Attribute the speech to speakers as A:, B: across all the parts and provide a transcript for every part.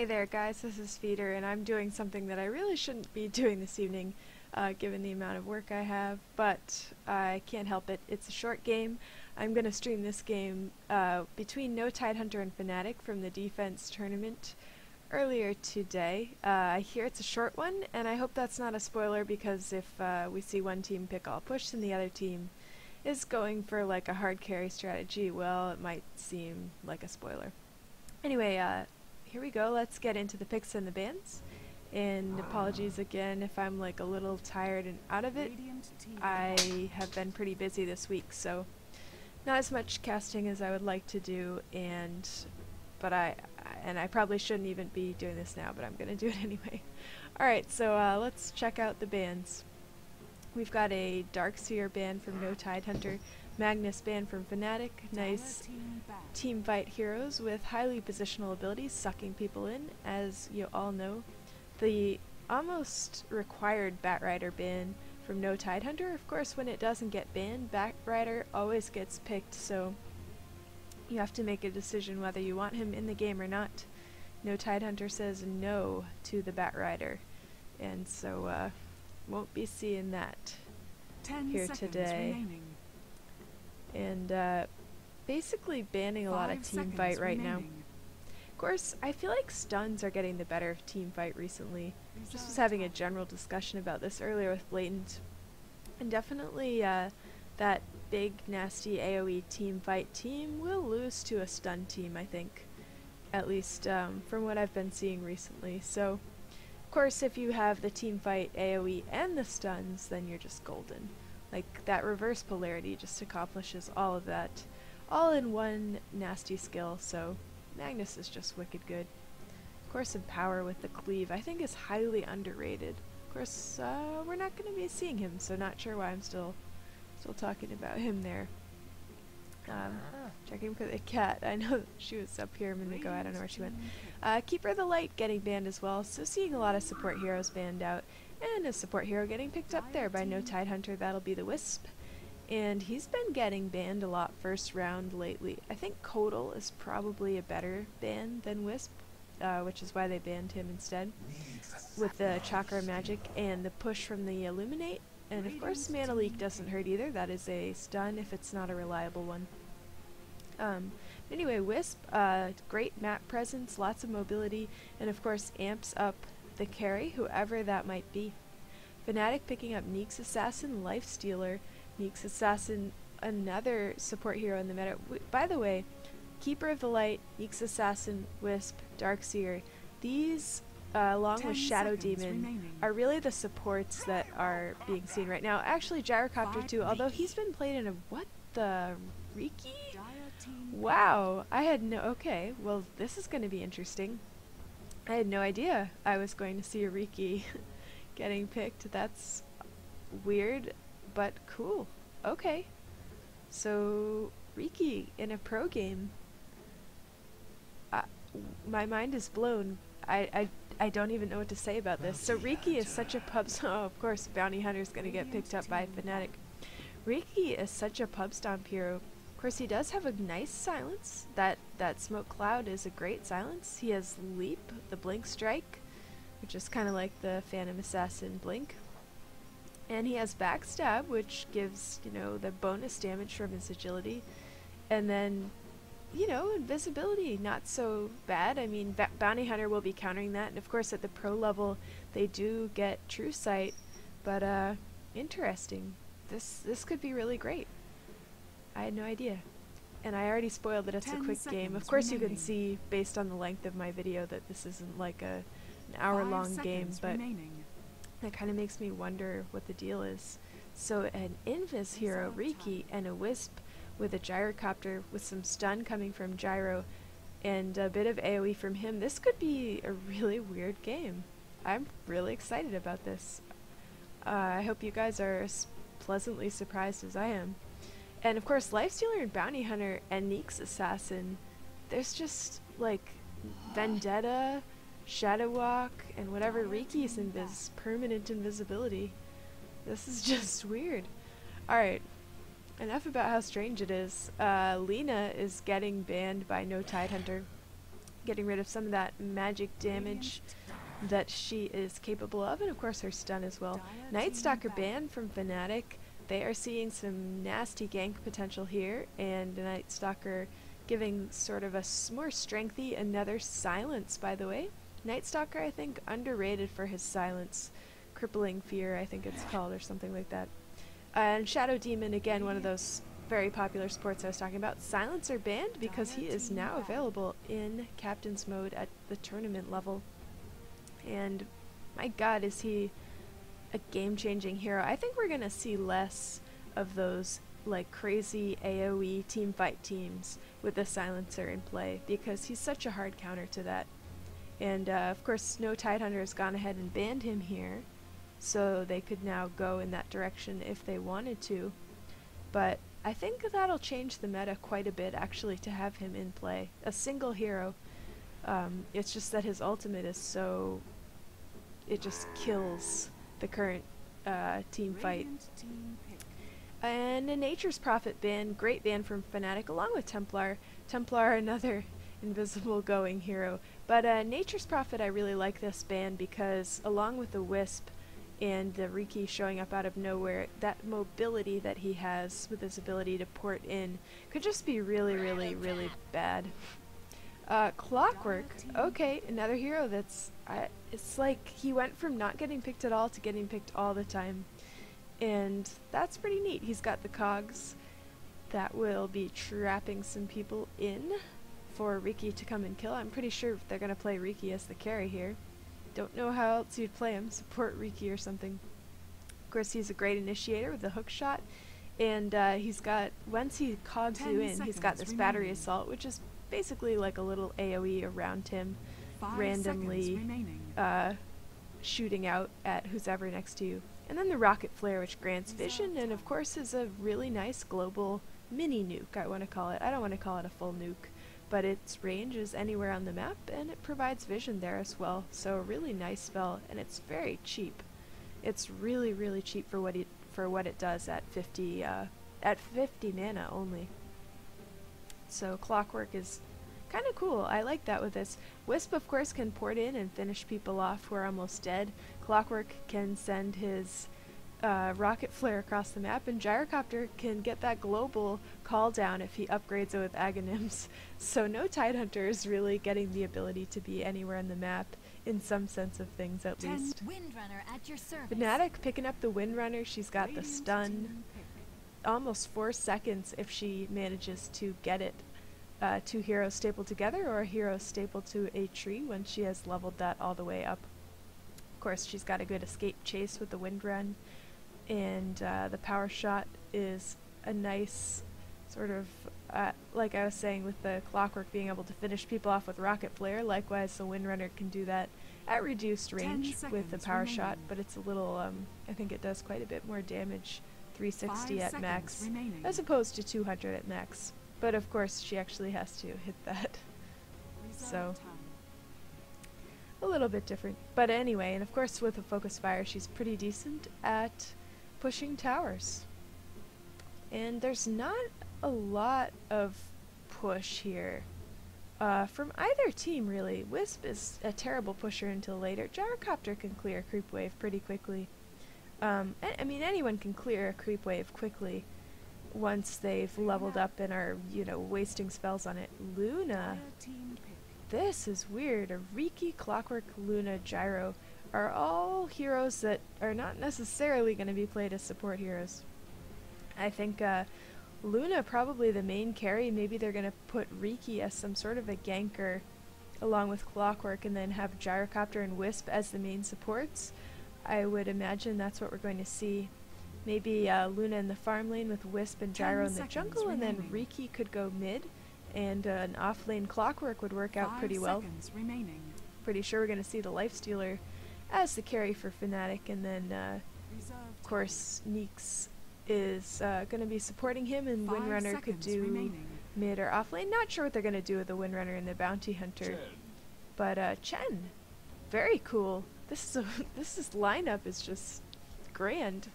A: Hey there guys, this is Feeder and I'm doing something that I really shouldn't be doing this evening given the amount of work I have, but I can't help it. It's a short game. I'm going to stream this game between Tidehunter and Fnatic from the defense tournament earlier today. I hear it's a short one and I hope that's not a spoiler, because if we see one team pick all push and the other team is going for like a hard carry strategy, well, it might seem like a spoiler. Anyway, here we go. Let's get into the picks and the bans. And apologies again if I'm like a little tired and out of it. I have been pretty busy this week, so not as much casting as I would like to do, but I probably shouldn't even be doing this now, but I'm gonna do it anyway. Alright, so let's check out the bans. We've got a Darkseer ban from Tidehunter, Magnus ban from Fnatic, nice team fight heroes with highly positional abilities sucking people in, as you all know. The almost required Batrider ban from Tidehunter. Of course, when it doesn't get banned, Batrider always gets picked, so you have to make a decision whether you want him in the game or not. Tidehunter says no to the Batrider, and so won't be seeing that here today.
B: Remaining.
A: And basically banning a lot of team fight right now. Of course, I feel like stuns are getting the better of team fight recently. Just was having a general discussion about this earlier with Blatant, and definitely that big nasty AoE team fight team will lose to a stun team, I think, at least from what I've been seeing recently. So of course, if you have the team fight AoE and the stuns, then you're just golden. Like, that reverse polarity just accomplishes all of that, all in one nasty skill, so Magnus is just wicked good. Of course, Empower with the cleave I think is highly underrated. Of course, we're not going to be seeing him, so not sure why I'm still talking about him there. Checking for the cat. I know she was up here a minute ago, I don't know where she went. Keeper of the Light getting banned as well, so seeing a lot of support heroes banned out, and a support hero getting picked up there by Tidehunter. That'll be the Wisp, and he's been getting banned a lot first round lately. I think Kodal is probably a better ban than Wisp, which is why they banned him instead, with the Chakra Magic and the push from the Illuminate. And of course, Mana Leak doesn't hurt either. That is a stun if it's not a reliable one. Anyway, Wisp, great map presence, lots of mobility, and of course amps up the carry, whoever that might be. Fnatic picking up Neek's Assassin, Lifestealer, Neek's Assassin, another support hero in the meta. By the way, Keeper of the Light, Neek's Assassin, Wisp, Darkseer, these along with Shadow Demon are really the supports that are being seen right now. Actually, Gyrocopter too, although he's been played in a what the Riki? Wow, I had no, okay, well this is going to be interesting. I had no idea I was going to see a Riki getting picked. That's weird, but cool. Okay, so Riki in a pro game. My mind is blown. I don't even know what to say about this. So Riki is such a pub stomp. Oh, of course, Bounty Hunter's going to get picked up by Fnatic. Riki is such a pub stomp hero. Of course, he does have a nice silence. That Smoke Cloud is a great silence. He has Leap, the Blink Strike, which is kind of like the Phantom Assassin Blink. And he has Backstab, which gives, you know, the bonus damage from his agility. And then, you know, invisibility, not so bad. I mean, Bounty Hunter will be countering that, and of course at the pro level they do get True Sight, but interesting. This could be really great. I had no idea. And I already spoiled that it's a quick game. Of course you can see, based on the length of my video, that this isn't like an hour-long game, but that kind of makes me wonder what the deal is. So an Invis hero, Riki, and a Wisp with a Gyrocopter with some stun coming from Gyro and a bit of AoE from him. This could be a really weird game. I'm really excited about this. I hope you guys are as pleasantly surprised as I am. And of course, Lifestealer and Bounty Hunter and Neek's Assassin, there's just like Vendetta, Shadow Walk, and whatever Riki's permanent invisibility. This is just weird. Alright, enough about how strange it is. Lina is getting banned by Tidehunter. getting rid of some of that magic damage that she is capable of, and of course her stun as well. Night Stalker banned from Fnatic. They are seeing some nasty gank potential here, and Night Stalker giving sort of a more strengthy, another silence, by the way. Night Stalker, I think, underrated for his silence. Crippling Fear, I think it's called, or something like that. And Shadow Demon, again, one of those very popular supports I was talking about. Silencer banned because he is now available in Captain's Mode at the tournament level. And my god, is he a game-changing hero. I think we're gonna see less of those like crazy AoE teamfight teams with the Silencer in play, because he's such a hard counter to that. And of course no Tidehunter has gone ahead and banned him here, so they could now go in that direction if they wanted to. But I think that'll change the meta quite a bit, actually, to have him in play. A single hero. It's just that his ultimate is so... it just kills the current team fight. And a Nature's Prophet ban, great ban from Fnatic, along with Templar. Templar, another invisible going hero. But Nature's Prophet, I really like this ban because, along with the Wisp and the Riki showing up out of nowhere, that mobility that he has with his ability to port in could just be really, really, really bad. Clockwork, okay, another hero that's, it's like he went from not getting picked at all to getting picked all the time. And that's pretty neat. He's got the cogs that will be trapping some people in for Riki to come and kill. I'm pretty sure they're going to play Riki as the carry here. Don't know how else you'd play him, support Riki or something. Of course, he's a great initiator with the hook shot, and he's got, once he cogs you in, he's got this battery assault, which is basically like a little AoE around him, randomly shooting out at who's ever next to you. And then the rocket flare, which grants vision, and of course is a really nice global mini nuke, I want to call it. I don't want to call it a full nuke, but its range is anywhere on the map, and it provides vision there as well. So a really nice spell, and it's very cheap. It's really, really cheap for what it does at 50 mana only. So Clockwork is kind of cool. I like that with this. Wisp, of course, can port in and finish people off who are almost dead. Clockwork can send his rocket flare across the map, and Gyrocopter can get that global call down if he upgrades it with Aghanims. So no Tidehunter is really getting the ability to be anywhere on the map, in some sense of things at least.
B: Windrunner at your service.
A: Fnatic picking up the Windrunner. She's got the stun. Almost 4 seconds if she manages to get it. 2 heroes stapled together, or a hero stapled to a tree when she has leveled that all the way up. Of course, she's got a good escape chase with the wind run, and the power shot is a nice sort of, like I was saying with the Clockwork being able to finish people off with rocket flare, likewise the Windrunner can do that at reduced range with the power shot, but it's a little, I think it does quite a bit more damage, 360 at max, as opposed to 200 at max. But of course she actually has to hit that. So a little bit different. But anyway, and of course with a focus fire she's pretty decent at pushing towers. And there's not a lot of push here from either team really. Wisp is a terrible pusher until later. Gyrocopter can clear a creep wave pretty quickly. I mean, anyone can clear a creep wave quickly once they've leveled up and are, you know, wasting spells on it. Luna, this is weird. A Riki, Clockwork, Luna, Gyro are all heroes that are not necessarily going to be played as support heroes. I think Luna probably the main carry. Maybe they're going to put Riki as some sort of a ganker along with Clockwork, and then have Gyrocopter and Wisp as the main supports. I would imagine that's what we're going to see. Maybe Luna in the farm lane with Wisp and Gyro in the jungle, and then Riki could go mid, and an off lane Clockwork would work out pretty well. Pretty sure we're going to see the Lifestealer as the carry for Fnatic, and then of course Neeks is going to be supporting him, and Windrunner could do mid or off lane. Not sure what they're going to do with the Windrunner and the Bounty Hunter, but Chen, very cool. This lineup is just grand.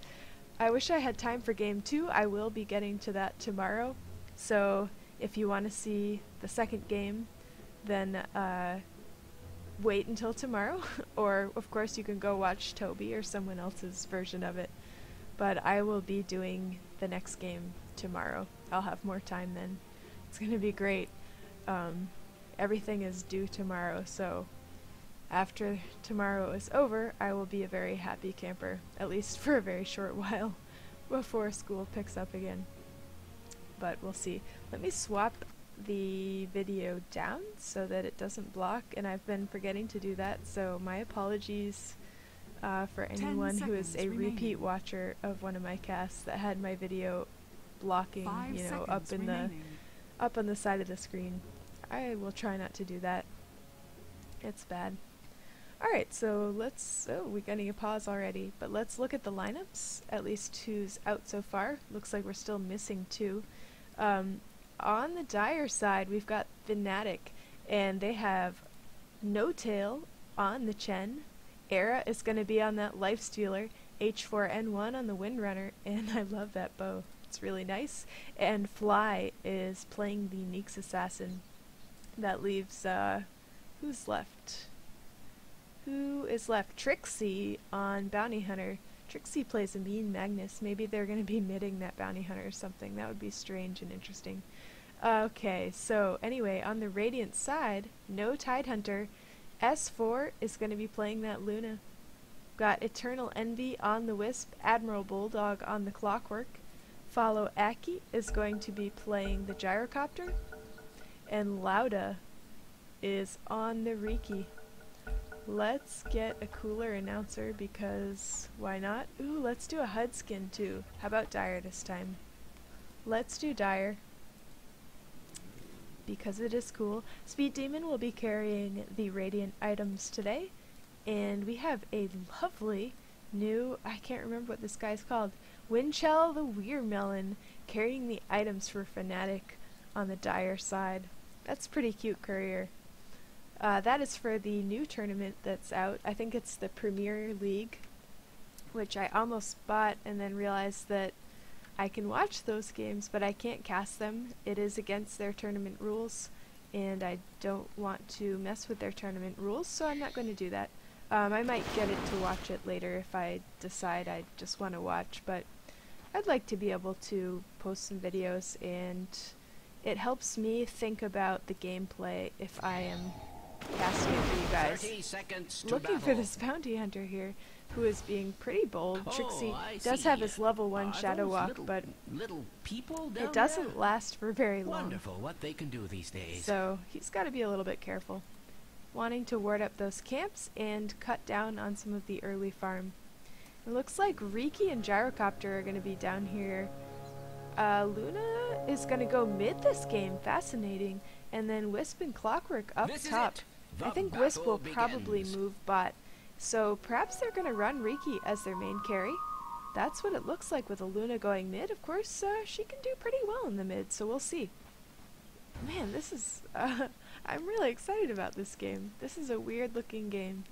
A: I wish I had time for game 2. I will be getting to that tomorrow. So if you want to see the second game then wait until tomorrow. Or, of course, you can go watch Toby or someone else's version of it. But I will be doing the next game tomorrow. I'll have more time then. It's going to be great. Everything is due tomorrow, so after tomorrow is over, I will be a very happy camper, at least for a very short while, before school picks up again. But we'll see. Let me swap the video down so that it doesn't block, and I've been forgetting to do that, so my apologies for anyone who is a repeat watcher of one of my casts that had my video blocking, you know, up on the side of the screen. I will try not to do that. It's bad. Alright, so let's... Oh, we're getting a pause already. But let's look at the lineups, at least who's out so far. Looks like we're still missing 2. On the Dire side, we've got Fnatic, and they have No Tail on the Chen. Era is going to be on that Lifestealer. H4N1 on the Windrunner, and I love that bow. It's really nice. And Fly is playing the Nyx Assassin. That leaves, who's left? Who is left? Trixie on Bounty Hunter. Trixie plays a mean Magnus. Maybe they're going to be midding that Bounty Hunter or something. That would be strange and interesting. Okay, so anyway, on the Radiant side, no Tidehunter. S4 is going to be playing that Luna. Got Eternal Envy on the Wisp. Admiral Bulldog on the Clockwork. Follow Aki is going to be playing the Gyrocopter. And Lauda is on the Riki. Let's get a cooler announcer because why not? Ooh, let's do a HUD skin too. How about Dire this time? Let's do Dire because it is cool. Speed Demon will be carrying the Radiant items today, and we have a lovely new, I can't remember what this guy's called, Windshell the Weirmelon carrying the items for Fnatic on the Dire side. That's pretty cute courier. That is for the new tournament that's out. I think it's the Premier League, which I almost bought and then realized that I can watch those games, but I can't cast them. It is against their tournament rules, and I don't want to mess with their tournament rules, so I'm not going to do that. I might get it to watch it later if I decide I just want to watch, but I'd like to be able to post some videos, and it helps me think about the gameplay if I am casting it for you guys. Looking for this Bounty Hunter here, who is being pretty bold. Trixie does have his level 1 Shadow Walk, but it doesn't last for very long.
B: Wonderful what they can do these days.
A: So he's got to be a little bit careful. Wanting to ward up those camps and cut down on some of the early farm. It looks like Riki and Gyrocopter are going to be down here. Luna is going to go mid this game. Fascinating. And then Wisp and Clockwork up top. I think Wisp will probably move bot. So perhaps they're going to run Riki as their main carry. That's what it looks like with a Luna going mid. Of course, she can do pretty well in the mid, so we'll see. Man, this is... I'm really excited about this game. This is a weird looking game.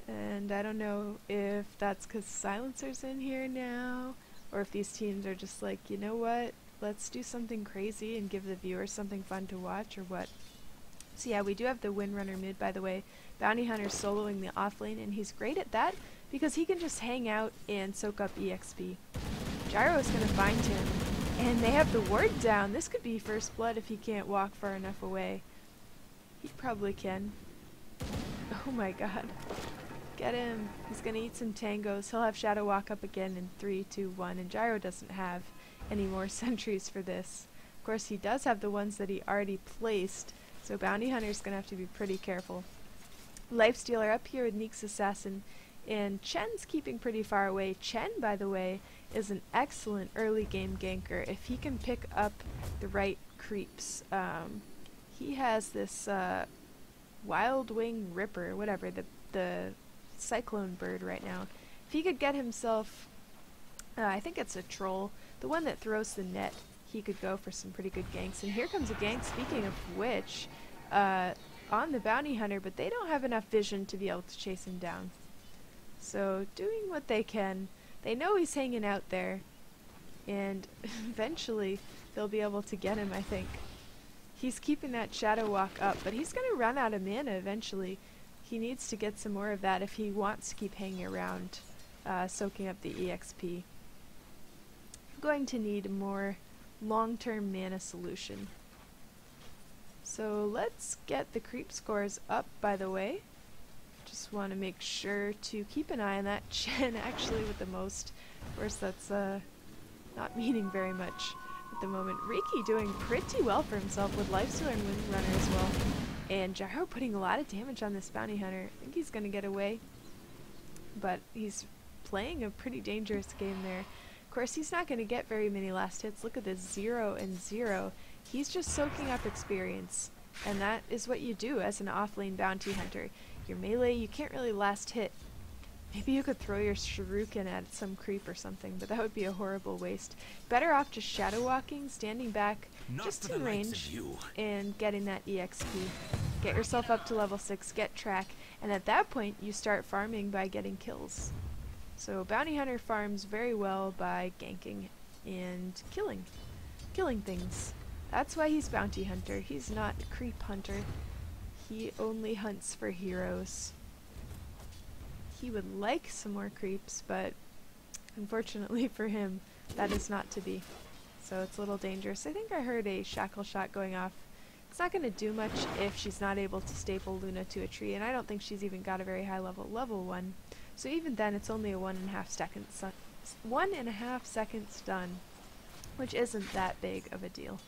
A: And I don't know if that's because Silencer's in here now, or if these teams are just like, you know what, let's do something crazy and give the viewers something fun to watch, or what. So yeah, we do have the Windrunner mid, by the way. Bounty Hunter's soloing the off lane, and he's great at that because he can just hang out and soak up EXP. Gyro's gonna find him, and they have the ward down. This could be first blood if he can't walk far enough away. He probably can. Oh my god. Get him. He's gonna eat some tangos. He'll have Shadow Walk up again in 3, 2, 1, and Gyro doesn't have any more sentries for this. Of course, he does have the ones that he already placed, so Bounty Hunter's gonna have to be pretty careful. Lifestealer up here with Nyx Assassin, and Chen's keeping pretty far away. Chen, by the way, is an excellent early game ganker if he can pick up the right creeps. He has this Wild Wing Ripper, whatever, the Cyclone Bird right now. If he could get himself, I think it's a troll, the one that throws the net, he could go for some pretty good ganks. And here comes a gank, speaking of which, on the Bounty Hunter, but they don't have enough vision to be able to chase him down. So, doing what they can. They know he's hanging out there, and eventually they'll be able to get him, I think. He's keeping that Shadow Walk up, but he's going to run out of mana eventually. He needs to get some more of that if he wants to keep hanging around, soaking up the EXP. I'm going to need a more long-term mana solution. So let's get the creep scores up, by the way. Just want to make sure to keep an eye on that. Chen actually with the most. Of course, that's not meaning very much at the moment. Riki doing pretty well for himself with Lifestealer and Windrunner as well. And Gyro putting a lot of damage on this Bounty Hunter. I think he's going to get away. But he's playing a pretty dangerous game there. Of course, he's not going to get very many last hits. Look at this, 0 and 0. He's just soaking up experience. And that is what you do as an off-lane Bounty Hunter. Your melee, you can't really last hit. Maybe you could throw your shuriken at some creep or something, but that would be a horrible waste. Better off just shadow walking, standing back, just in range, and getting that EXP. Get yourself up to level 6, get track, and at that point you start farming by getting kills. So Bounty Hunter farms very well by ganking and killing things. That's why he's Bounty Hunter. He's not Creep Hunter. He only hunts for heroes. He would like some more creeps, but unfortunately for him, that is not to be. So it's a little dangerous. I think I heard a shackle shot going off. It's not going to do much if she's not able to staple Luna to a tree, and I don't think she's even got a very high level 1. So even then, it's only a 1.5 seconds 1.5 seconds stun, which isn't that big of a deal.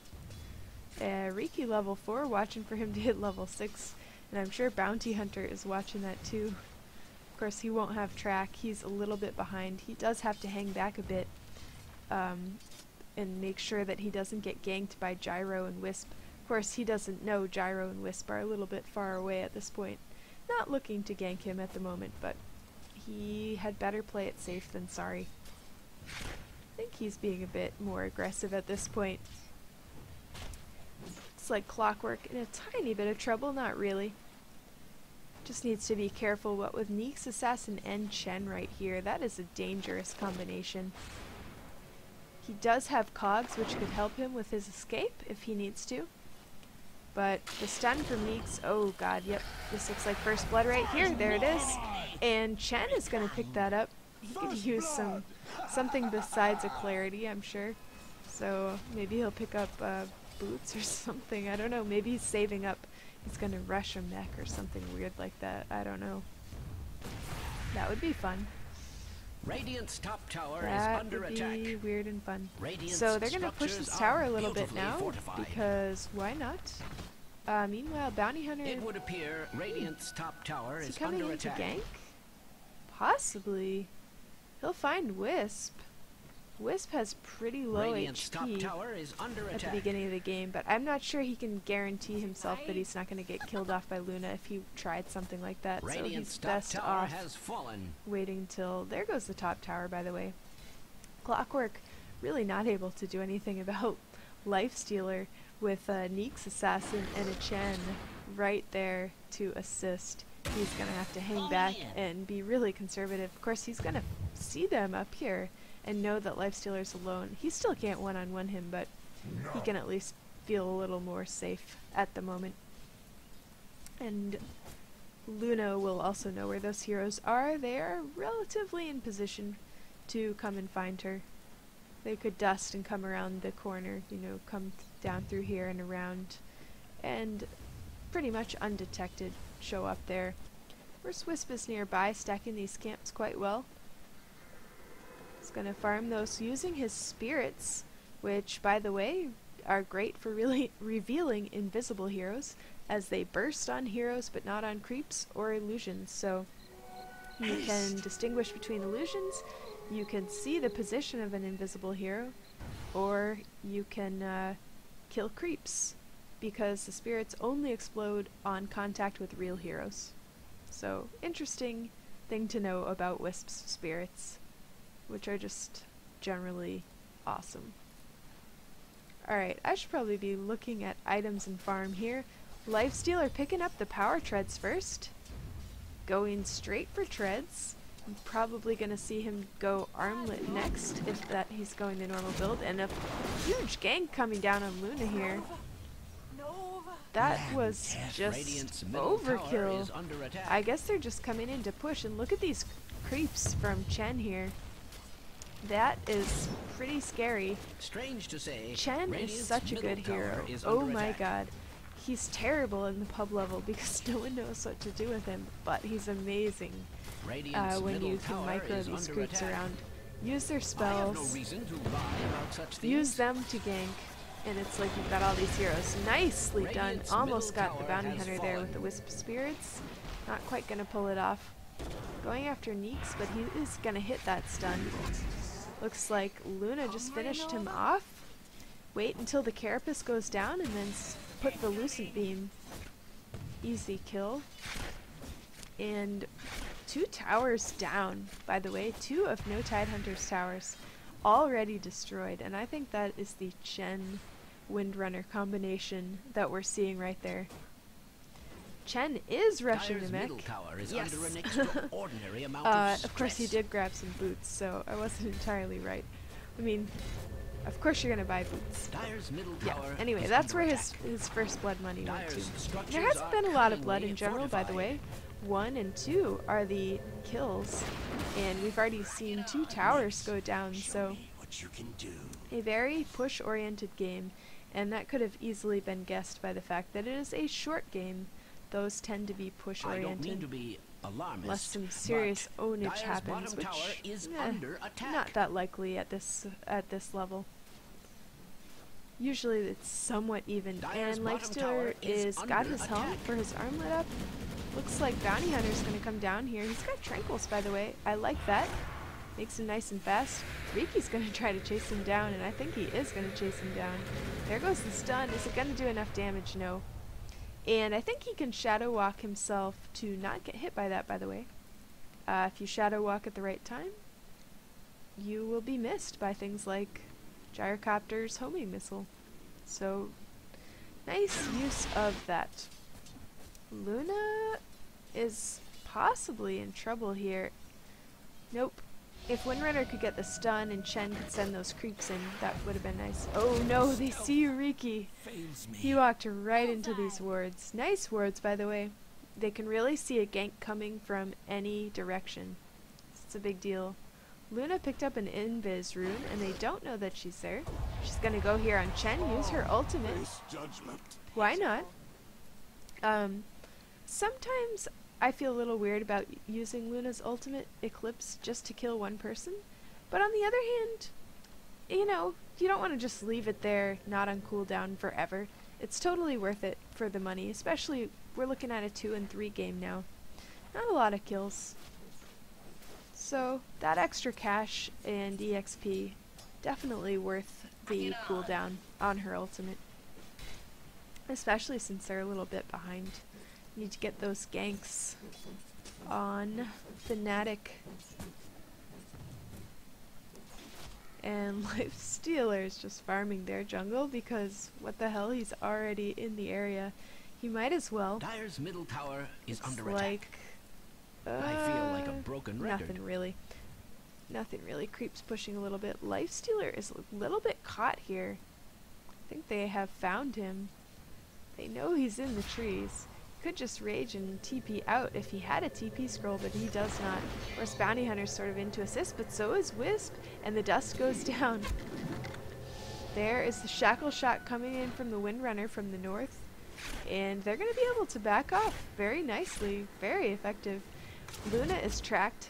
A: Riki level 4, watching for him to hit level 6, and I'm sure Bounty Hunter is watching that too. Of course, he won't have track. He's a little bit behind. He does have to hang back a bit and make sure that he doesn't get ganked by Gyro and Wisp. Of course, he doesn't know Gyro and Wisp are a little bit far away at this point. Not looking to gank him at the moment, but he had better play it safe than sorry. I think he's being a bit more aggressive at this point. It's like Clockwork in a tiny bit of trouble, not really. Just needs to be careful what with Neek's Assassin and Chen right here. That is a dangerous combination. He does have cogs, which could help him with his escape if he needs to. But the stun from Neek's, oh god, yep, this looks like first blood right here. There it is. And Chen is going to pick that up. He could use something besides a clarity, I'm sure. So maybe he'll pick up boots or something. I don't know. Maybe he's saving up. He's going to rush a mech or something weird like that. I don't know. That would be fun.
B: Radiant's top tower
A: That
B: is under
A: would
B: attack.
A: be weird and fun.
B: Radiant's
A: So they're going to push this
B: structures
A: tower
B: are
A: a little bit
B: beautifully
A: now,
B: fortified.
A: because why not? Meanwhile, Bounty Hunter...
B: It would appear Radiant's top tower
A: is he
B: is
A: coming
B: under
A: in to
B: attack.
A: gank? Possibly. He'll find Wisp. Wisp has pretty low
B: Radiant's top
A: HP
B: tower is under
A: at the
B: attack.
A: beginning of the game, but I'm not sure he can guarantee himself that he's not going to get killed off by Luna if he tried something like that.
B: Radiant's
A: So he's
B: top
A: best
B: tower
A: off
B: has fallen.
A: waiting till... There goes the top tower, by the way. Clockwork really not able to do anything about Lifestealer with Neek's Assassin and a Chen right there to assist. He's going to have to hang back and be really conservative. Of course, he's going to see them up here and know that Lifestealer's alone. He still can't one-on-one him, but he can at least feel a little more safe at the moment. And Luna will also know where those heroes are. They are relatively in position to come and find her. They could dust and come around the corner, you know, come down through here and around, and pretty much undetected show up there. Where's Wisp is nearby, stacking these camps quite well. He's gonna farm those using his spirits, which, by the way, are great for really revealing invisible heroes, as they burst on heroes but not on creeps or illusions. So you can distinguish between illusions, you can see the position of an invisible hero, or you can kill creeps, because the spirits only explode on contact with real heroes. So, interesting thing to know about Wisp's spirits, which are just generally awesome. Alright, I should probably be looking at items and farm here. Lifestealer picking up the power treads first, going straight for treads. I'm probably going to see him go armlet next, if that he's going the normal build, and a huge gank coming down on Luna here. that was just
B: Radiant's middle tower
A: overkill.
B: is under attack.
A: I guess they're just coming in to push, and look at these creeps from Chen here. That is pretty scary.
B: Strange to say,
A: Chen is
B: Radiant's
A: such a
B: middle
A: good
B: tower
A: hero.
B: is
A: Oh
B: under
A: my
B: attack.
A: god. He's terrible in the pub level because no one knows what to do with him, but he's amazing
B: Radiant's
A: when
B: middle
A: you can
B: tower
A: micro
B: is
A: these
B: under
A: creeps
B: attack.
A: around. Use their
B: I have
A: spells.
B: no reason to lie about such things.
A: Use them to gank, and it's like you've got all these heroes. Nicely done.
B: Radiant's
A: Almost
B: middle
A: got the
B: tower
A: bounty
B: has
A: hunter there with
B: fallen.
A: the wisp spirits. Not quite gonna pull it off. Going after Neeks, but he is gonna hit that stun. Looks like Luna just finished him off. Wait until the Carapace goes down and then put the Lucent Beam. Easy kill. And 2 towers down, by the way. 2 of no Tidehunter's towers already destroyed. And I think that is the Chen Windrunner combination that we're seeing right there. Chen is rushing
B: Dire's
A: the
B: middle
A: mech.
B: tower is
A: Yes.
B: under an extraordinary amount of stress.
A: Of course he did grab some boots, so I wasn't entirely right. I mean, of course you're gonna buy boots.
B: Dire's middle
A: Yeah,
B: tower
A: anyway,
B: is
A: that's
B: under
A: where
B: attack.
A: his first blood money went to.
B: Dire's
A: And
B: structures
A: there hasn't
B: are
A: been a lot of blood
B: cunningly
A: in general, by the way.
B: fortified.
A: 1 and 2 are the kills, and we've already seen 2 towers go down, so
C: What you can do.
A: a very push-oriented game, and that could have easily been guessed by the fact that it is a short game. Those tend to be
B: I don't mean
A: push-oriented,
B: to be alarmist,
A: unless some serious
B: but
A: ownage
B: Dire's
A: happens,
B: bottom tower
A: which
B: is under attack.
A: not that likely at this level. Usually it's somewhat even,
B: Dire's
A: and
B: bottom tower
A: Lifestealer
B: is
A: is got
B: under
A: his helmet
B: attack.
A: for his armlet up. Looks like Bounty Hunter's gonna come down here. He's got Tranquils, by the way. I like that. Makes him nice and fast. Riki's gonna try to chase him down, and I think he is gonna chase him down. There goes the stun. Is it gonna do enough damage? No. And I think he can Shadow Walk himself to not get hit by that, by the way. If you Shadow Walk at the right time, you will be missed by things like Gyrocopter's homing missile. So, nice use of that. Luna is possibly in trouble here. Nope. If Windrunner could get the stun and Chen could send those creeps in, that would have been nice. Oh no, they see you, Riki.
C: Fails me.
A: He walked right into these wards. Nice wards, by the way. They can really see a gank coming from any direction. It's a big deal. Luna picked up an invis rune, and they don't know that she's there. She's gonna go here on Chen, use her ultimate.
C: Judgment.
A: Why not? Sometimes I feel a little weird about using Luna's ultimate Eclipse just to kill one person. But on the other hand, you know, you don't want to just leave it there, not on cooldown forever. It's totally worth it for the money, especially we're looking at a 2 and 3 game now. Not a lot of kills. So that extra cash and EXP definitely worth the cooldown on her ultimate. Especially since they're a little bit behind. Need to get those ganks on Fnatic. And Lifestealer is just farming their jungle because what the hell, he's already in the area. He might as well.
B: Dire's middle tower is
A: It's
B: under
A: like,
B: attack. I feel like a broken record.
A: Nothing really. Nothing really. Creeps pushing a little bit. Lifestealer is a little bit caught here. I think they have found him. They know he's in the trees. Could just rage and TP out if he had a TP scroll, but he does not. Of course, Bounty Hunter's sort of into assist, but so is Wisp, and the dust goes down. There is the Shackle Shot coming in from the Windrunner from the north, and they're going to be able to back off very nicely. Very effective. Luna is tracked,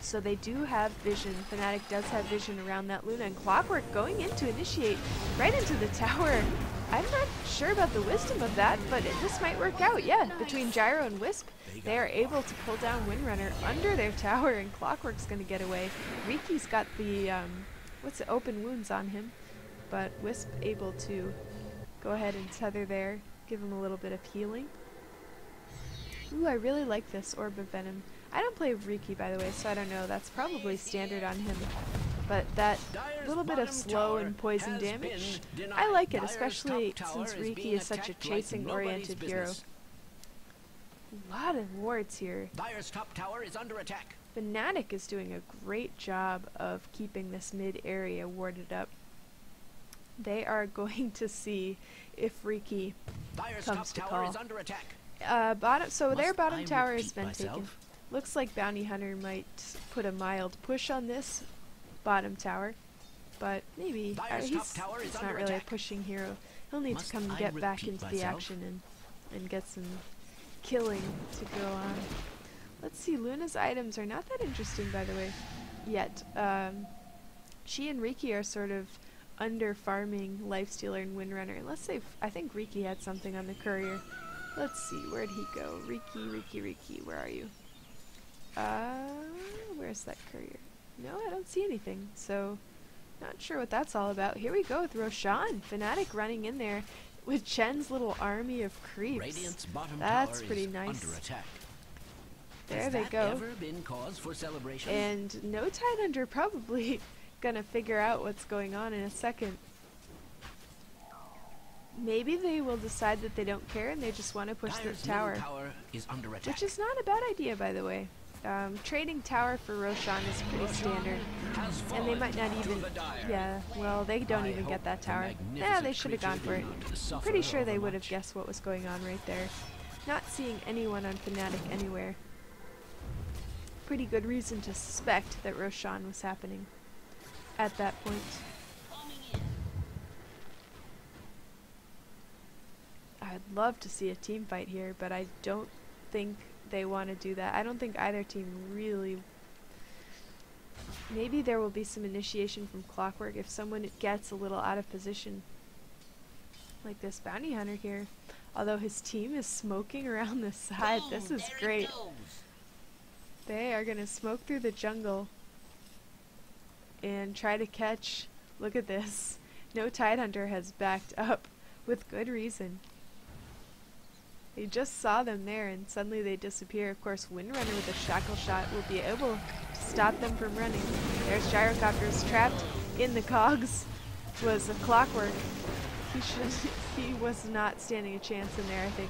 A: so they do have vision. Fnatic does have vision around that Luna, and Clockwork going in to initiate right into the tower. I'm not sure about the wisdom of that, but this might work out. Yeah, between Gyro and Wisp, they are able to pull down Windrunner under their tower, and Clockwork's going to get away. Riki's got the, open wounds on him, but Wisp able to go ahead and tether there, give him a little bit of healing. Ooh, I really like this Orb of Venom. I don't play Riki, by the way, so I don't know. That's probably standard on him. But that
B: Dire's
A: little bit of
B: bottom
A: slow
B: tower
A: and poison
B: has
A: damage,
B: been
A: I like it,
B: denied. Dire's
A: especially
B: top tower
A: since
B: is
A: Riki
B: being
A: is such a
B: attacked like
A: chasing-oriented
B: nobody's
A: hero.
B: business.
A: A lot of wards here.
B: Dire's top tower is under attack.
A: Fnatic is doing a great job of keeping this mid area warded up. They are going to see if Riki
B: Dire's top
A: comes to
B: tower
A: call.
B: is under attack.
A: So their
B: Must
A: bottom
B: I
A: tower has
B: repeat
A: been
B: myself?
A: taken. Looks like Bounty Hunter might put a mild push on this bottom tower, but maybe
B: Dire's
A: he's
B: top tower is
A: not
B: under
A: really a
B: attack.
A: pushing hero. He'll need
B: Must
A: to come and
B: I
A: get back
B: repeat
A: into the
B: myself?
A: action and get some killing to go on. Let's see, Luna's items are not that interesting, by the way, yet. She and Riki are sort of under farming Lifestealer and Windrunner, unless I think Riki had something on the courier. Let's see, where'd he go? Riki, where are you? Where's that courier? No, I don't see anything, so not sure what that's all about. Here we go with Roshan, Fnatic running in there with Chen's little army of creeps.
B: Radiant's bottom
A: That's
B: tower
A: pretty
B: is
A: nice.
B: under attack.
A: There
B: Has
A: they
B: that
A: go.
B: ever been cause for celebration?
A: And no Tidehunter probably gonna figure out what's going on in a second. Maybe they will decide that they don't care and they just want to push the
B: Dire's middle
A: tower.
B: tower is under attack.
A: Which is not a bad idea, by the way. Trading tower for Roshan is pretty standard.
B: Has
A: And they
B: fallen
A: might not
B: to
A: even...
B: the Dire.
A: Yeah, well, they don't
B: I
A: even
B: hope
A: get that
B: the
A: tower. Yeah,
B: magnificent
A: they should have gone for it.
B: creature did not
A: I'm
B: suffer
A: pretty sure they would have
B: overmuch.
A: guessed what was going on right there. Not seeing anyone on Fnatic anywhere. Pretty good reason to suspect that Roshan was happening at that point. I'd love to see a team fight here, but I don't think they want to do that. I don't think either team really... Maybe there will be some initiation from Clockwork if someone gets a little out of position. Like this Bounty Hunter here. Although his team is smoking around the side. This is great. They are going to smoke through the jungle and try to catch... Look at this. No Tidehunter has backed up with good reason. They just saw them there and suddenly they disappear. Of course, Windrunner with a shackle shot will be able to stop them from running. There's Gyrocopters trapped in the cogs. Was a Clockwork. He was not standing a chance in there, I think.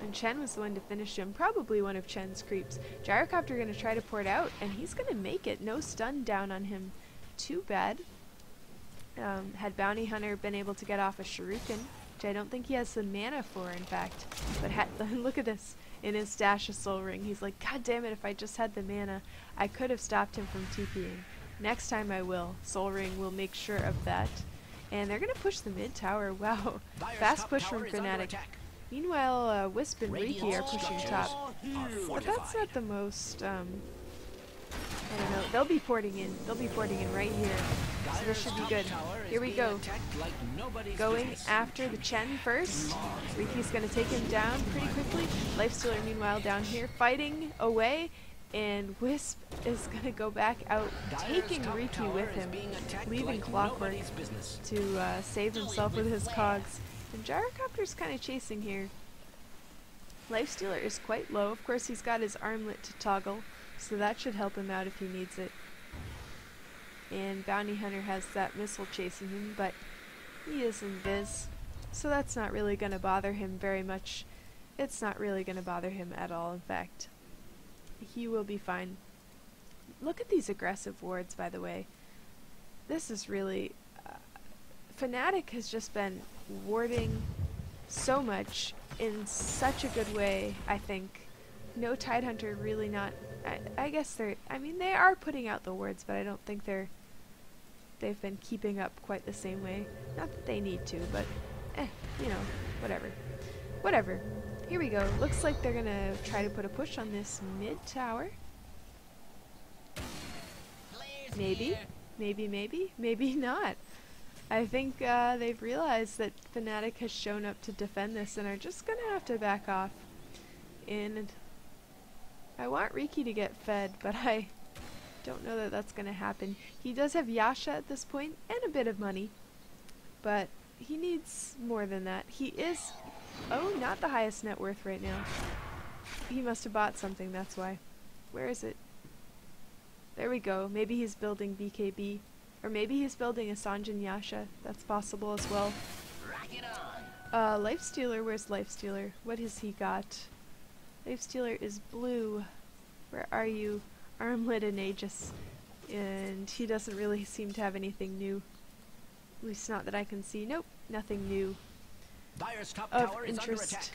A: And Chen was the one to finish him. Probably one of Chen's creeps. Gyrocopter going to try to port out, and he's going to make it. No stun down on him. Too bad. Had Bounty Hunter been able to get off a Shuriken, which I don't think he has the mana for, in fact. But look at this. In his stash of Soul Ring, he's like, God damn it, if I just had the mana, I could have stopped him from TPing. Next time I will. Soul Ring will make sure of that. And they're going to push the mid tower. Wow.
B: Dire's
A: Fast
B: top
A: push
B: tower
A: from
B: is under
A: Fnatic.
B: attack.
A: Meanwhile, Wisp and Riki are pushing top.
B: Are
A: But that's not the most, I don't know. They'll be porting in. They'll be porting in right here. So this should be good. Here we go. Going after the Chen first. Riki's going to take him down pretty quickly. Lifestealer, meanwhile, down here fighting away. And Wisp is going to go back out, taking Riki with him, leaving Clockwork to save himself with his cogs. And Gyrocopter's kind of chasing here. Lifestealer is quite low. Of course, he's got his armlet to toggle, so that should help him out if he needs it. And Bounty Hunter has that missile chasing him, but he is invis, so that's not really going to bother him very much. It's not really going to bother him at all, in fact. He will be fine. Look at these aggressive wards, by the way. This is really... Fnatic has just been warding so much in such a good way, I think. No Tidehunter really not... I guess they're... I mean, they are putting out the wards, but I don't think they've been keeping up quite the same way. Not that they need to, but... you know, whatever. Whatever. Here we go. Looks like they're gonna try to put a push on this mid tower. Maybe. Maybe not. I think they've realized that Fnatic has shown up to defend this and are just gonna have to back off. And I want Riki to get fed, but I don't know that that's gonna happen. He does have Yasha at this point and a bit of money, but he needs more than that. He is, oh, not the highest net worth right now. He must have bought something, that's why. Where is it? There we go. Maybe he's building BKB. Or maybe he's building a Sanjin Yasha. That's possible as well. Lifestealer, where's Lifestealer? What has he got? Lifestealer is blue. Where are you? Armlet and Aegis. And he doesn't really seem to have anything new. At least not that I can see. Nope, nothing new
B: Dire's top
A: of
B: tower is under attack.
A: interest.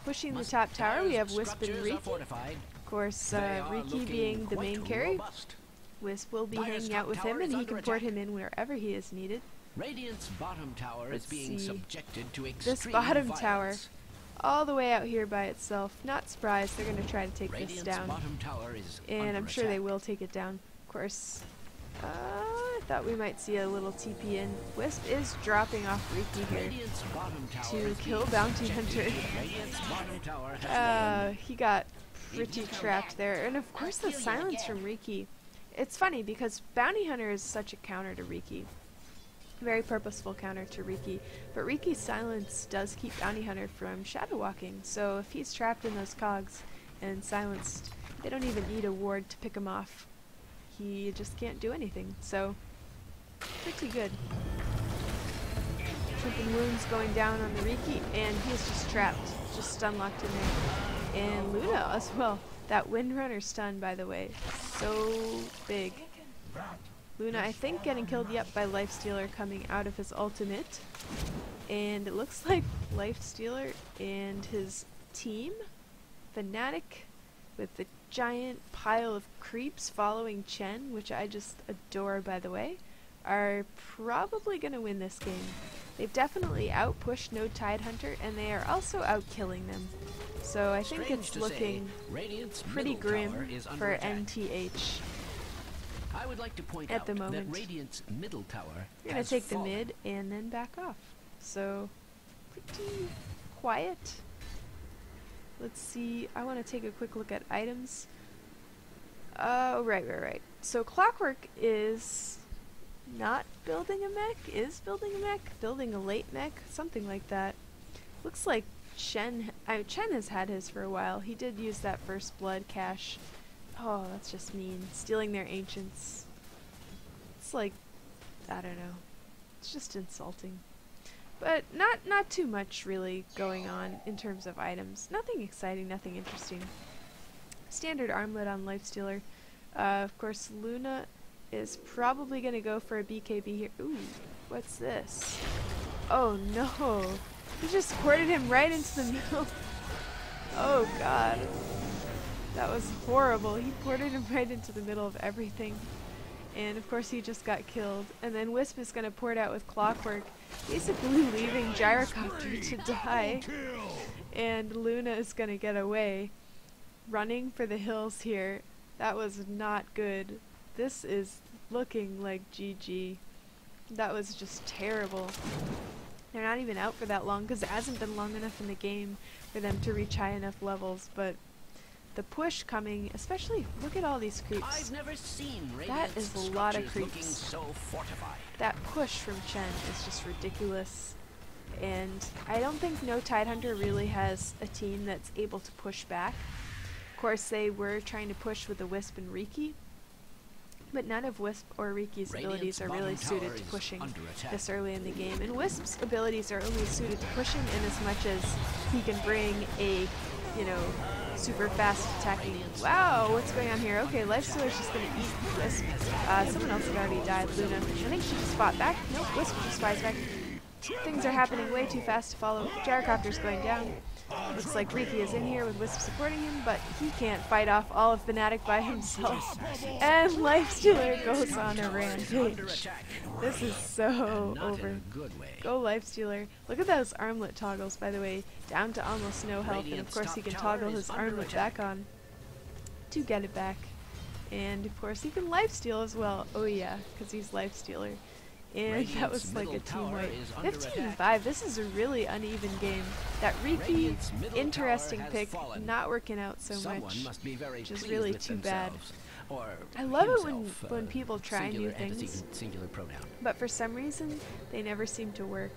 A: Pushing the top tower, we have Wisp and
B: Structures are
A: Riki.
B: fortified.
A: Of course,
B: They are
A: Riki
B: looking
A: being the
B: quite
A: main carry.
B: robust.
A: Wisp will be
B: Dire's
A: hanging
B: top
A: out with
B: tower
A: him, and
B: is
A: he
B: under
A: can port
B: attack.
A: him in wherever he is needed.
B: Radiant's bottom tower
A: Let's
B: is being
A: see.
B: subjected to extreme
A: This bottom
B: violence.
A: tower, all the way out here by itself. Not surprised, they're going to try to take
B: Radiant's
A: this down.
B: bottom tower is
A: And
B: under
A: I'm sure they
B: attack.
A: will take it down. Of course, I thought we might see a little TP in. Wisp is dropping off Riki here
B: Radiant's bottom tower
A: to
B: is
A: kill
B: being
A: Bounty
B: subjected
A: Hunter.
B: to- Radiant's bottom tower has fallen.
A: He got pretty trapped there. And of course the silence from Riki. It's funny because Bounty Hunter is such a counter to Riki. Very purposeful counter to Riki. But Riki's silence does keep Bounty Hunter from shadow walking. So if he's trapped in those cogs and silenced, they don't even need a ward to pick him off. He just can't do anything. So pretty good. Tripping wounds going down on the Riki, and he's just trapped, just stun locked in there. And Luna as well. That Windrunner stun, by the way, so big. Luna, I think, getting killed, yep, by Lifestealer coming out of his ultimate. And it looks like Lifestealer and his team, Fnatic, with the giant pile of creeps following Chen, which I just adore, by the way, are probably going to win this game. They've definitely outpushed no Tidehunter, and they are also outkilling them. So I think
B: Strange
A: it's
B: to
A: looking
B: say, Radiant's
A: pretty
B: middle tower
A: grim
B: is under
A: for
B: attack.
A: NTH.
B: I would like to point
A: at
B: out
A: the moment.
B: that Radiant's middle tower
A: You're going
B: has
A: to take the
B: fallen.
A: mid and then back off. So pretty quiet. Let's see. I want to take a quick look at items. Oh, right. So Clockwork is not building a mech, is building a mech, building a late mech, something like that. Looks like Chen has had his for a while. He did use that first blood cache. Oh, that's just mean. Stealing their ancients. It's like, I don't know. It's just insulting. But not too much really going on in terms of items. Nothing exciting, nothing interesting. Standard armlet on Lifestealer. Of course, Luna is probably going to go for a BKB here. Ooh, what's this? Oh no! He just ported him right into the middle. Oh god. That was horrible. He ported him right into the middle of everything. And of course he just got killed. And then Wisp is going to port out with Clockwork, basically leaving Gyrocopter to die. And Luna is going to get away. Running for the hills here. That was not good. This is looking like GG. That was just terrible. They're not even out for that long because it hasn't been long enough in the game for them to reach high enough levels. But the push coming, especially, look at all these creeps.
B: I've never seen
A: That is a lot of
B: structures looking
A: creeps.
B: so fortified.
A: That push from Chen is just ridiculous. And I don't think no Tidehunter really has a team that's able to push back. Of course, they were trying to push with the Wisp and Riki, but none of Wisp or Riki's abilities are really suited to pushing this early in the game. And Wisp's abilities are only suited to pushing in as much as he can bring a, super fast attacking. Wow, what's going on here? Okay, Lifestealer's just gonna eat Wisp. Someone else had already died, Luna. I think she just fought back. Nope, Wisp just fights back. Things are happening way too fast to follow. Gyrocopter's going down. Looks like Riki is in here with Wisp supporting him, but he can't fight off all of Fnatic by himself. And Lifestealer goes on a rampage. This is so over. Go Lifestealer. Look at those armlet toggles, by the way. Down to almost no health, and of course he can toggle his armlet back on to get it back. And of course he can lifesteal as well. Oh yeah, because he's Lifestealer. And that was like a team wipe. 15-5. This is a really uneven game. That Riki, interesting pick, not working out so much, which is really too bad. I love it when people try new things, but for some reason they never seem to work.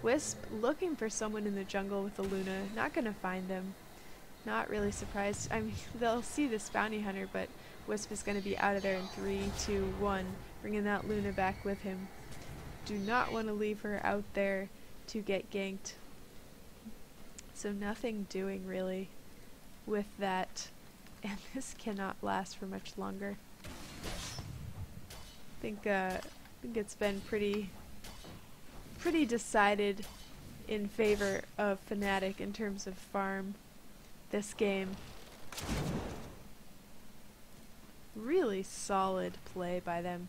A: Wisp looking for someone in the jungle with a Luna, not gonna find them. Not really surprised. I mean, they'll see this Bounty Hunter, but Wisp is gonna be out of there in 3, 2, 1, bringing that Luna back with him. Do not want to leave her out there to get ganked. So nothing doing really with that. And this cannot last for much longer. I think it's been pretty pretty decided in favor of Fnatic in terms of farm this game. Really solid play by them.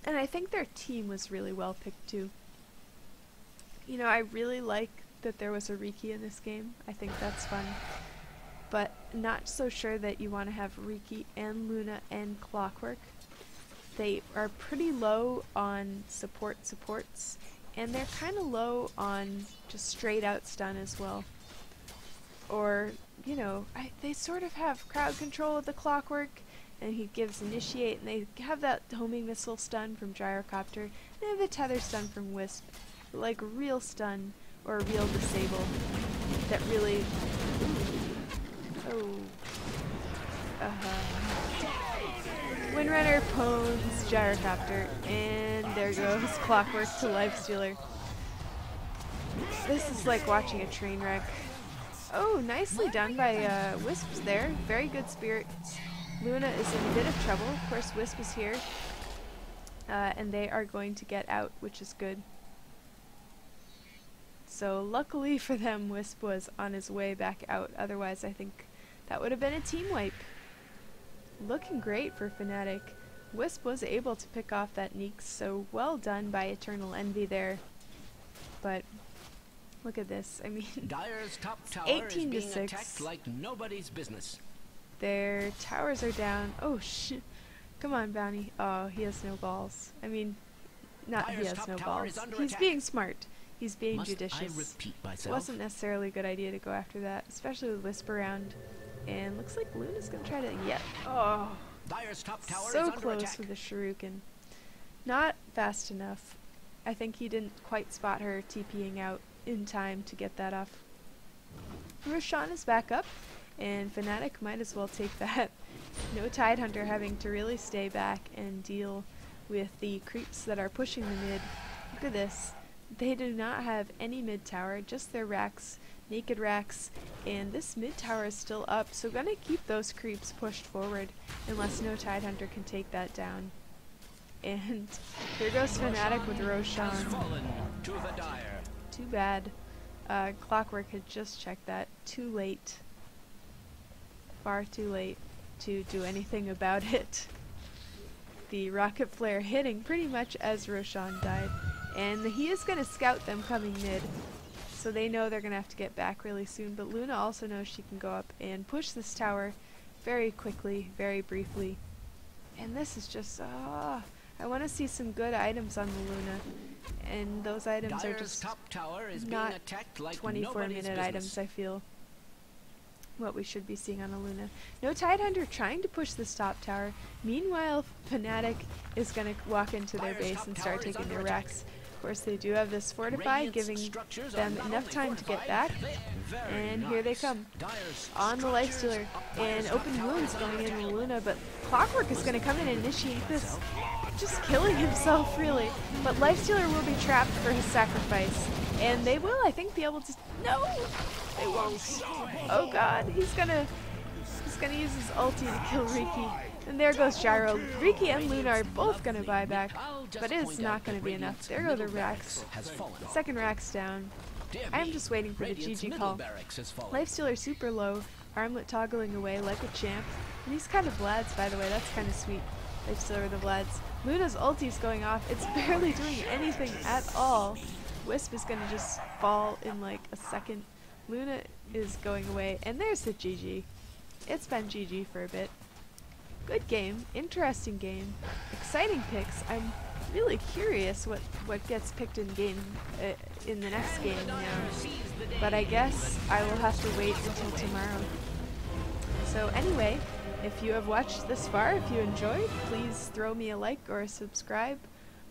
A: And I think their team was really well picked too. You know, I really like that there was a Riki in this game. I think that's fun. But not so sure that you want to have Riki and Luna and Clockwork. They are pretty low on supports, and they're kind of low on just straight out stun as well. Or, you know, they sort of have crowd control of the Clockwork, and he gives initiate, and they have that homing missile stun from Gyrocopter, and they have the tether stun from Wisp. Like real stun or real disable that really. Oh. Windrunner pwns Gyrocopter, and there goes Clockwork to Lifestealer. This is like watching a train wreck. Oh, nicely done by Wisps there. Very good spirits. Luna is in a bit of trouble. Of course, Wisp is here. And they are going to get out, which is good. So luckily for them, Wisp was on his way back out. Otherwise, I think that would have been a team wipe. Looking great for Fnatic. Wisp was able to pick off that Neeks, so well done by Eternal Envy there. But look at this. I mean,
B: Dire's top tower
A: 18 to
B: is being
A: 6.
B: attacked like nobody's business.
A: Their towers are down. Oh shit. Come on, Bounty. Oh, he has no balls. I mean, not
B: Dire's
A: he has
B: top
A: no
B: tower
A: balls.
B: is under
A: He's
B: attack.
A: being smart. He's being
B: Must
A: judicious.
B: I repeat
A: It
B: myself?
A: wasn't necessarily a good idea to go after that, especially with Wisp around. And looks like Luna's gonna try to. Yep. Oh,
B: Dire's top tower
A: so
B: is under
A: close
B: attack.
A: with the Shuriken. Not fast enough. I think he didn't quite spot her TPing out in time to get that off. Roshan is back up, and Fnatic might as well take that. No Tidehunter having to really stay back and deal with the creeps that are pushing the mid. Look at this. They do not have any mid tower, just their racks, naked racks, and this mid tower is still up, so gonna keep those creeps pushed forward unless no Tidehunter can take that down. And here goes Fnatic with Roshan.
B: Has fallen to the Dire.
A: Too bad. Clockwork had just checked that. Too late. Far too late to do anything about it. The rocket flare hitting pretty much as Roshan died. And he is going to scout them coming mid. So they know they're going to have to get back really soon. But Luna also knows she can go up and push this tower very quickly, very briefly. And this is just, I want to see some good items on the Luna. And those items
B: Dire's
A: are just
B: top tower is
A: not
B: being attacked like
A: 24-minute
B: nobody's
A: items,
B: business.
A: I feel. What we should be seeing on a Luna. No Tidehunter trying to push this top tower. Meanwhile, Fnatic is going to walk into their
B: Dire's
A: base
B: top
A: and start
B: tower is
A: taking
B: under
A: their
B: attack.
A: racks. Of course, they do have this fortify,
B: Radiant's
A: giving
B: structures are
A: them
B: not
A: enough
B: only
A: time to get
B: fortified,
A: back.
B: very
A: And here they
B: nice.
A: come.
B: Dire's
A: On the
B: structures
A: Lifestealer.
B: up.
A: And
B: Dire's top
A: open
B: tower
A: wounds
B: is
A: going
B: under
A: in
B: attack.
A: Luna, but Clockwork is going to come in and initiate this. Just killing himself, really. But Lifestealer will be trapped for his sacrifice. And they will, I think, be able to... No! They won't. Oh god, he's gonna use his ulti to kill Riki. And there goes Gyro. Riki and Luna are both gonna buy back, but it is not gonna be enough. There go the racks.
B: Has fallen.
A: Second rack's down.
B: Dear
A: I'm
B: me,
A: just waiting for the
B: Radiant's
A: GG
B: middle
A: call.
B: barracks has fallen.
A: Lifestealer super low, armlet toggling away like a champ. And these kind of Vlads, by the way, that's kind of sweet. Lifestealer with the Vlads. Luna's ulti's going off. It's barely doing anything at all. Wisp is gonna just fall in like a second. Luna is going away, and there's the GG. It's been GG for a bit. Good game, interesting game, exciting picks. I'm really curious what gets picked in game in the next game now. But I guess I will have to wait until tomorrow. So anyway, if you have watched this far, if you enjoyed, please throw me a like or a subscribe.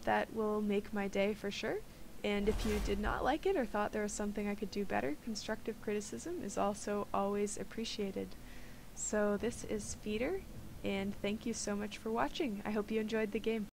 A: That will make my day for sure. And if you did not like it or thought there was something I could do better, constructive criticism is also always appreciated. So this is Feeder, and thank you so much for watching. I hope you enjoyed the game.